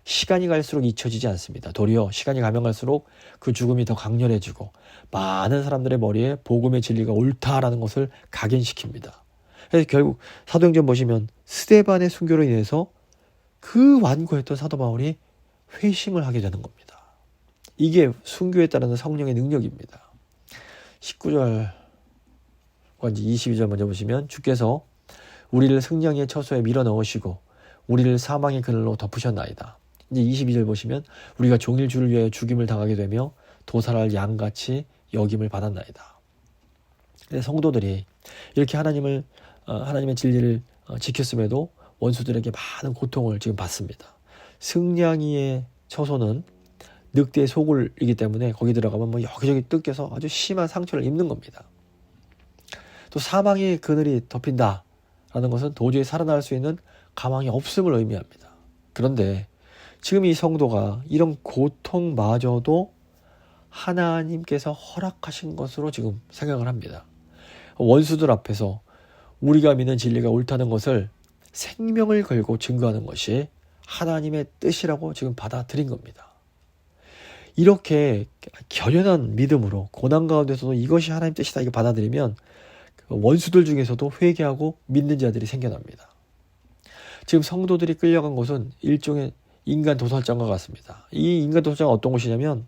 시간이 갈수록 잊혀지지 않습니다. 도리어 시간이 가면 갈수록 그 죽음이 더 강렬해지고 많은 사람들의 머리에 복음의 진리가 옳다라는 것을 각인시킵니다. 그래서 결국 사도행전 보시면 스데반의 순교로 인해서 그 완고했던 사도 바울이 회심을 하게 되는 겁니다. 이게 순교에 따르는 성령의 능력입니다. 19절과 22절 먼저 보시면 주께서 우리를 승령의 처소에 밀어넣으시고 우리를 사망의 그늘로 덮으셨나이다. 이제 22절 보시면 우리가 종일 주를 위하여 죽임을 당하게 되며 도살할 양같이 여김을 받았나이다. 성도들이 이렇게 하나님의 진리를 지켰음에도 원수들에게 많은 고통을 지금 받습니다. 승냥이의 처소는 늑대의 소굴이기 때문에 거기 들어가면 여기저기 뜯겨서 아주 심한 상처를 입는 겁니다. 또 사망의 그늘이 덮인다라는 것은 도저히 살아날 수 있는 가망이 없음을 의미합니다. 그런데 지금 이 성도가 이런 고통마저도 하나님께서 허락하신 것으로 지금 생각을 합니다. 원수들 앞에서 우리가 믿는 진리가 옳다는 것을 생명을 걸고 증거하는 것이 하나님의 뜻이라고 지금 받아들인 겁니다. 이렇게 결연한 믿음으로 고난 가운데서도 이것이 하나님 뜻이다 이거 받아들이면 원수들 중에서도 회개하고 믿는 자들이 생겨납니다. 지금 성도들이 끌려간 곳은 일종의 인간 도살장과 같습니다. 이 인간 도살장은 어떤 곳이냐면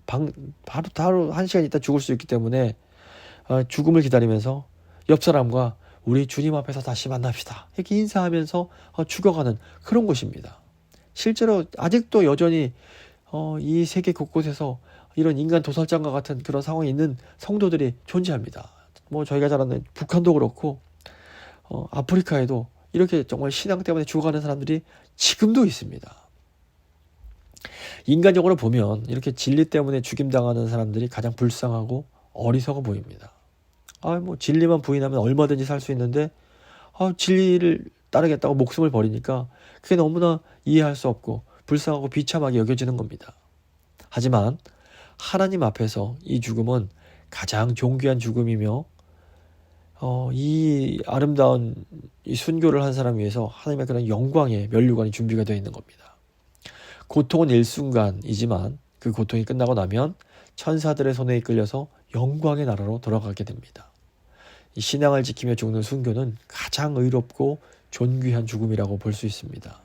바로 1시간 있다 죽을 수 있기 때문에 죽음을 기다리면서 옆 사람과 우리 주님 앞에서 다시 만납시다 이렇게 인사하면서 죽어가는 그런 곳입니다. 실제로 아직도 여전히 이 세계 곳곳에서 이런 인간 도살장과 같은 그런 상황에 있는 성도들이 존재합니다. 뭐 저희가 잘 아는 북한도 그렇고 아프리카에도 이렇게 정말 신앙 때문에 죽어가는 사람들이 지금도 있습니다. 인간적으로 보면 이렇게 진리 때문에 죽임당하는 사람들이 가장 불쌍하고 어리석어 보입니다. 뭐 진리만 부인하면 얼마든지 살 수 있는데 진리를 따르겠다고 목숨을 버리니까 그게 너무나 이해할 수 없고 불쌍하고 비참하게 여겨지는 겁니다. 하지만 하나님 앞에서 이 죽음은 가장 존귀한 죽음이며 이 아름다운 이 순교를 한 사람 위해서 하나님의 그런 영광의 면류관이 준비가 되어 있는 겁니다. 고통은 일순간이지만 그 고통이 끝나고 나면 천사들의 손에 이끌려서 영광의 나라로 돌아가게 됩니다. 이 신앙을 지키며 죽는 순교는 가장 의롭고 존귀한 죽음이라고 볼 수 있습니다.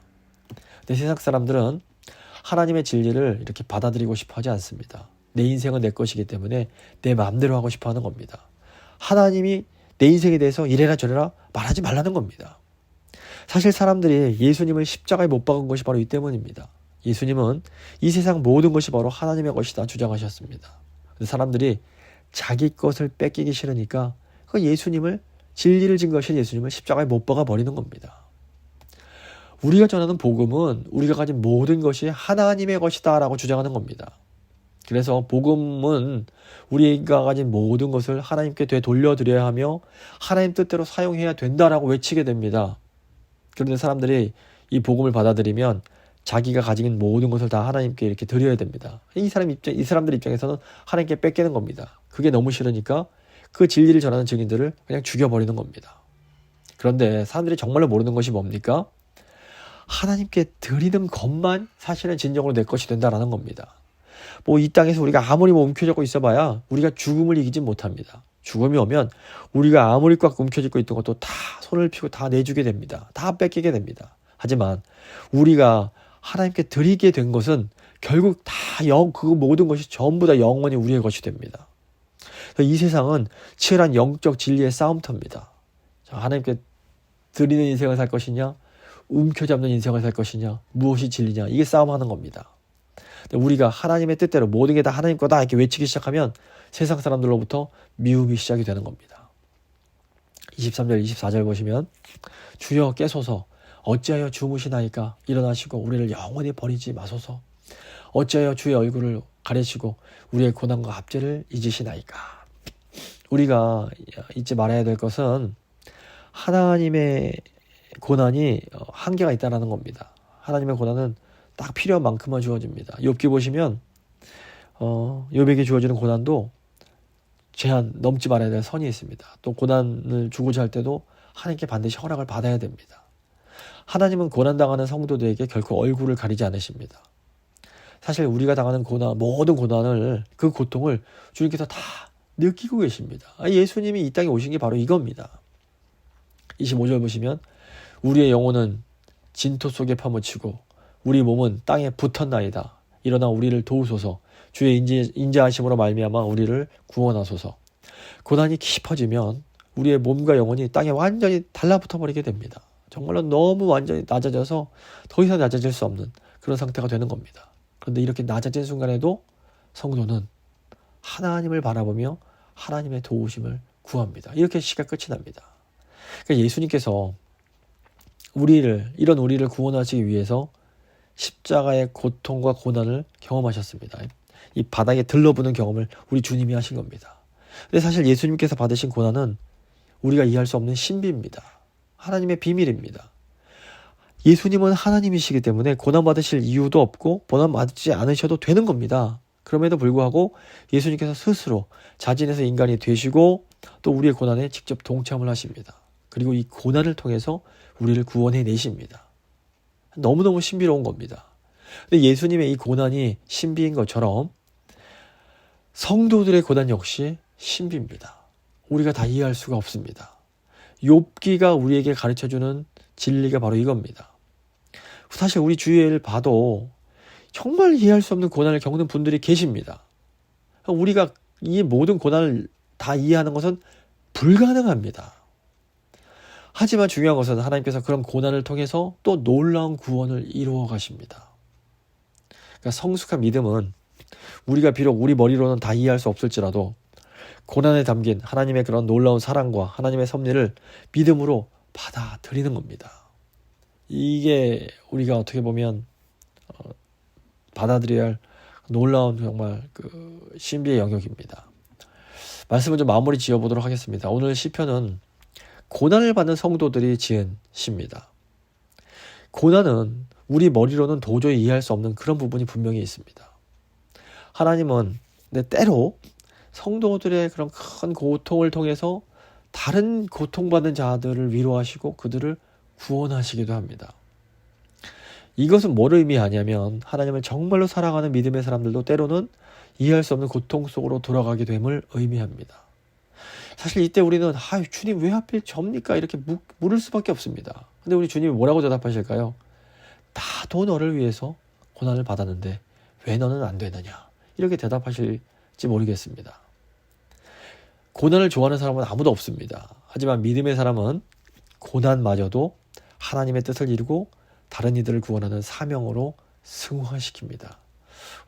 근데 세상 사람들은 하나님의 진리를 이렇게 받아들이고 싶어 하지 않습니다. 내 인생은 내 것이기 때문에 내 마음대로 하고 싶어 하는 겁니다. 하나님이 내 인생에 대해서 이래라 저래라 말하지 말라는 겁니다. 사실 사람들이 예수님을 십자가에 못 박은 것이 바로 이 때문입니다. 예수님은 이 세상 모든 것이 바로 하나님의 것이다 주장하셨습니다. 사람들이 자기 것을 뺏기기 싫으니까 그 예수님을 진리를 증거하신 예수님을 십자가에 못 박아 버리는 겁니다. 우리가 전하는 복음은 우리가 가진 모든 것이 하나님의 것이다 라고 주장하는 겁니다. 그래서 복음은 우리가 가진 모든 것을 하나님께 되돌려드려야 하며 하나님 뜻대로 사용해야 된다라고 외치게 됩니다. 그런데 사람들이 이 복음을 받아들이면 자기가 가진 모든 것을 다 하나님께 이렇게 드려야 됩니다. 이 사람들 입장에서는 하나님께 뺏기는 겁니다. 그게 너무 싫으니까 그 진리를 전하는 증인들을 그냥 죽여버리는 겁니다. 그런데 사람들이 정말로 모르는 것이 뭡니까? 하나님께 드리는 것만 사실은 진정으로 내 것이 된다라는 겁니다. 이 땅에서 우리가 아무리 움켜쥐고 있어봐야 우리가 죽음을 이기진 못합니다. 죽음이 오면 우리가 아무리 꽉 움켜쥐고 있던 것도 다 손을 펴고 다 내주게 됩니다. 다 뺏기게 됩니다. 하지만 우리가 하나님께 드리게 된 것은 결국 다 그 모든 것이 전부 다 영원히 우리의 것이 됩니다. 이 세상은 치열한 영적 진리의 싸움터입니다. 하나님께 드리는 인생을 살 것이냐, 움켜잡는 인생을 살 것이냐, 무엇이 진리냐, 이게 싸움하는 겁니다. 우리가 하나님의 뜻대로 모든 게 다 하나님 거다 이렇게 외치기 시작하면 세상 사람들로부터 미움이 시작이 되는 겁니다. 23절 24절 보시면 주여 깨소서 어찌하여 주무시나이까 일어나시고 우리를 영원히 버리지 마소서 어찌하여 주의 얼굴을 가리시고 우리의 고난과 압제를 잊으시나이까. 우리가 잊지 말아야 될 것은 하나님의 고난이 한계가 있다는 겁니다. 하나님의 고난은 딱 필요한 만큼만 주어집니다. 욥기 보시면 욥에게 주어지는 고난도 제한 넘지 말아야 될 선이 있습니다. 또 고난을 주고자 할 때도 하나님께 반드시 허락을 받아야 됩니다. 하나님은 고난당하는 성도들에게 결코 얼굴을 가리지 않으십니다. 사실 우리가 당하는 고난, 모든 고난을, 그 고통을 주님께서 다 느끼고 계십니다. 예수님이 이 땅에 오신 게 바로 이겁니다. 25절 보시면 우리의 영혼은 진토 속에 파묻히고 우리 몸은 땅에 붙었나이다. 일어나 우리를 도우소서. 주의 인자하심으로 말미암아 우리를 구원하소서. 고난이 깊어지면 우리의 몸과 영혼이 땅에 완전히 달라붙어 버리게 됩니다. 정말로 너무 완전히 낮아져서 더 이상 낮아질 수 없는 그런 상태가 되는 겁니다. 그런데 이렇게 낮아진 순간에도 성도는 하나님을 바라보며 하나님의 도우심을 구합니다. 이렇게 시가 끝이 납니다. 그러니까 예수님께서 이런 우리를 구원하시기 위해서 십자가의 고통과 고난을 경험하셨습니다. 이 바닥에 들러붙는 경험을 우리 주님이 하신 겁니다. 근데 사실 예수님께서 받으신 고난은 우리가 이해할 수 없는 신비입니다. 하나님의 비밀입니다. 예수님은 하나님이시기 때문에 고난받으실 이유도 없고 고난받지 않으셔도 되는 겁니다. 그럼에도 불구하고 예수님께서 스스로 자진해서 인간이 되시고 또 우리의 고난에 직접 동참을 하십니다. 그리고 이 고난을 통해서 우리를 구원해 내십니다. 너무너무 신비로운 겁니다. 근데 예수님의 이 고난이 신비인 것처럼 성도들의 고난 역시 신비입니다. 우리가 다 이해할 수가 없습니다. 욥기가 우리에게 가르쳐주는 진리가 바로 이겁니다. 사실 우리 주위를 봐도 정말 이해할 수 없는 고난을 겪는 분들이 계십니다. 우리가 이 모든 고난을 다 이해하는 것은 불가능합니다. 하지만 중요한 것은 하나님께서 그런 고난을 통해서 또 놀라운 구원을 이루어 가십니다. 그러니까 성숙한 믿음은 우리가 비록 우리 머리로는 다 이해할 수 없을지라도 고난에 담긴 하나님의 그런 놀라운 사랑과 하나님의 섭리를 믿음으로 받아들이는 겁니다. 이게 우리가 어떻게 보면 받아들여야 할 놀라운 정말 그 신비의 영역입니다. 말씀을 좀 마무리 지어보도록 하겠습니다. 오늘 시편은 고난을 받는 성도들이 지은 시입니다. 고난은 우리 머리로는 도저히 이해할 수 없는 그런 부분이 분명히 있습니다. 하나님은 때로 성도들의 그런 큰 고통을 통해서 다른 고통받는 자들을 위로하시고 그들을 구원하시기도 합니다. 이것은 뭘 의미하냐면 하나님을 정말로 사랑하는 믿음의 사람들도 때로는 이해할 수 없는 고통 속으로 돌아가게 됨을 의미합니다. 사실 이때 우리는 주님 왜 하필 접니까? 이렇게 물을 수밖에 없습니다. 근데 우리 주님이 뭐라고 대답하실까요? 나도 너를 위해서 고난을 받았는데 왜 너는 안 되느냐? 이렇게 대답하실지 모르겠습니다. 고난을 좋아하는 사람은 아무도 없습니다. 하지만 믿음의 사람은 고난마저도 하나님의 뜻을 이루고 다른 이들을 구원하는 사명으로 승화시킵니다.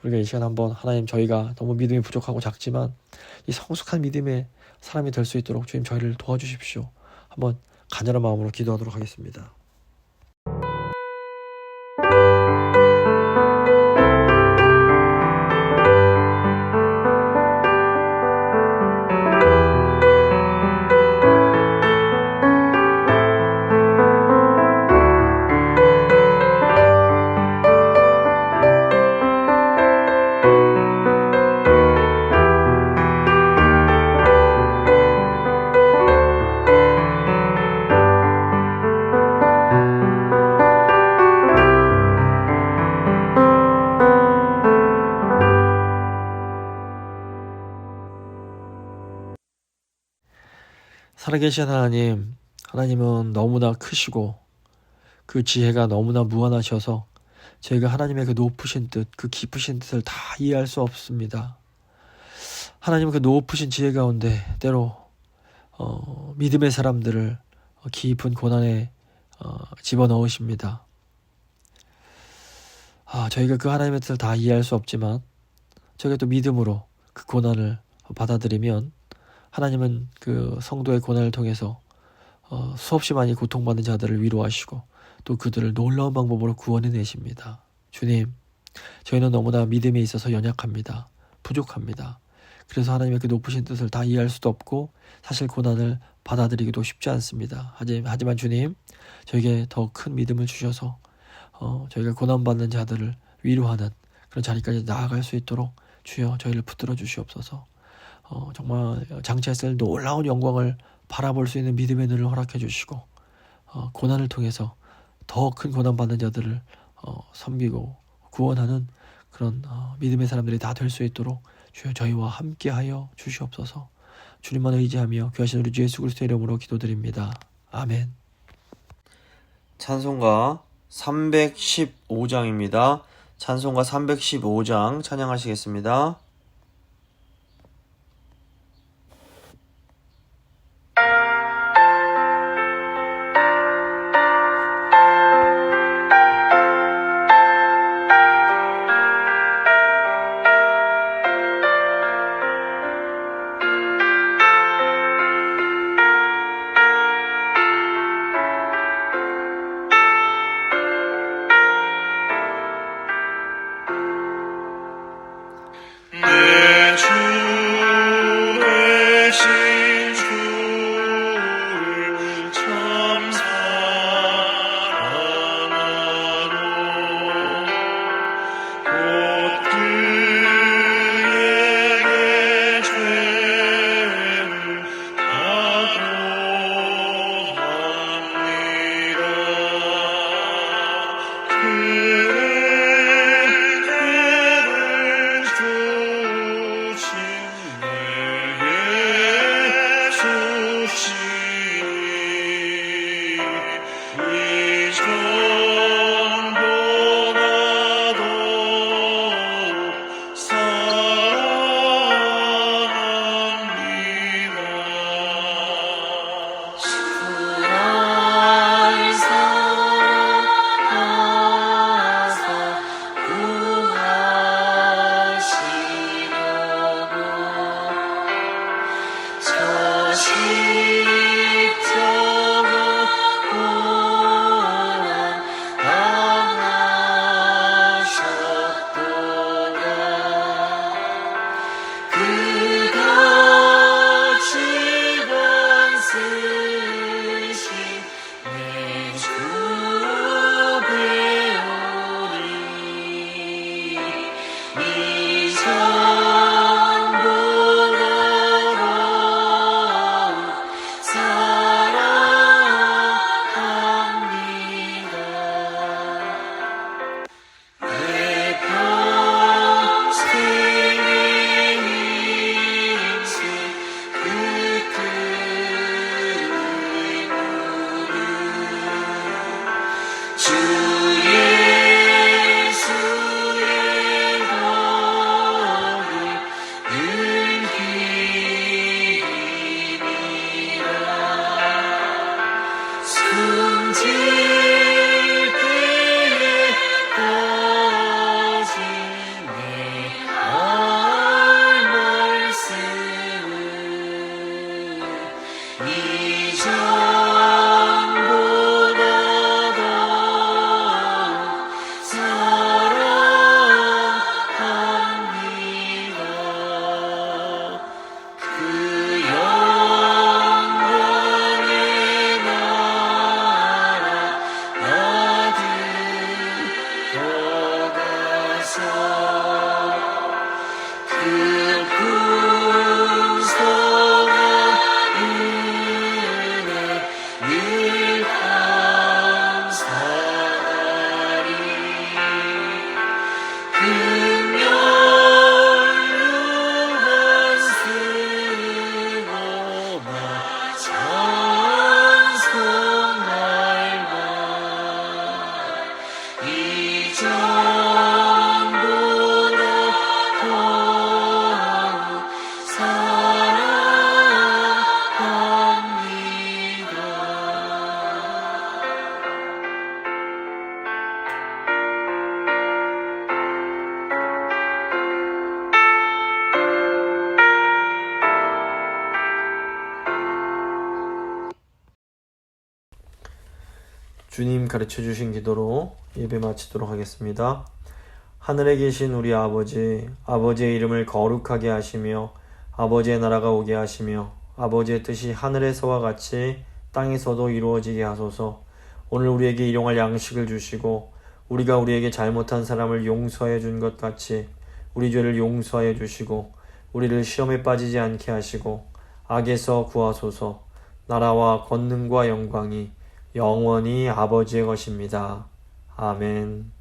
우리가 이 시간 한번 하나님, 저희가 너무 믿음이 부족하고 작지만 이 성숙한 믿음의 사람이 될 수 있도록 주님 저희를 도와주십시오. 한번 간절한 마음으로 기도하도록 하겠습니다. 살아계신 하나님, 하나님은 너무나 크시고 그 지혜가 너무나 무한하셔서 저희가 하나님의 그 높으신 뜻, 그 깊으신 뜻을 다 이해할 수 없습니다. 하나님은 그 높으신 지혜 가운데 때로 믿음의 사람들을 깊은 고난에 집어넣으십니다. 저희가 그 하나님의 뜻을 다 이해할 수 없지만 저희가 또 믿음으로 그 고난을 받아들이면 하나님은 그 성도의 고난을 통해서 수없이 많이 고통받는 자들을 위로하시고 또 그들을 놀라운 방법으로 구원해내십니다. 주님, 저희는 너무나 믿음에 있어서 연약합니다. 부족합니다. 그래서 하나님의 그 높으신 뜻을 다 이해할 수도 없고 사실 고난을 받아들이기도 쉽지 않습니다. 하지만 주님, 저에게 더 큰 믿음을 주셔서 저희가 고난받는 자들을 위로하는 그런 자리까지 나아갈 수 있도록 주여 저희를 붙들어 주시옵소서. 정말 장차에 놀라운 영광을 바라볼 수 있는 믿음의 눈을 허락해 주시고 고난을 통해서 더 큰 고난받는 자들을 섬기고 구원하는 그런 믿음의 사람들이 다 될 수 있도록 주여 저희와 함께하여 주시옵소서. 주님만 의지하며 귀하신 우리 주 예수 그리스도의 이름으로 기도드립니다. 아멘. 찬송가 315장입니다. 찬송가 315장 찬양하시겠습니다. 내 주 되신 주를 참 사랑하고 곧 그에게 죄를 다고합니다. 그의 죄를 주님 가르쳐 주신 기도로 예배 마치도록 하겠습니다. 하늘에 계신 우리 아버지, 아버지의 이름을 거룩하게 하시며 아버지의 나라가 오게 하시며 아버지의 뜻이 하늘에서와 같이 땅에서도 이루어지게 하소서. 오늘 우리에게 일용할 양식을 주시고 우리가 우리에게 잘못한 사람을 용서해 준 것 같이 우리 죄를 용서해 주시고 우리를 시험에 빠지지 않게 하시고 악에서 구하소서. 나라와 권능과 영광이 영원히 아버지의 것입니다. 아멘.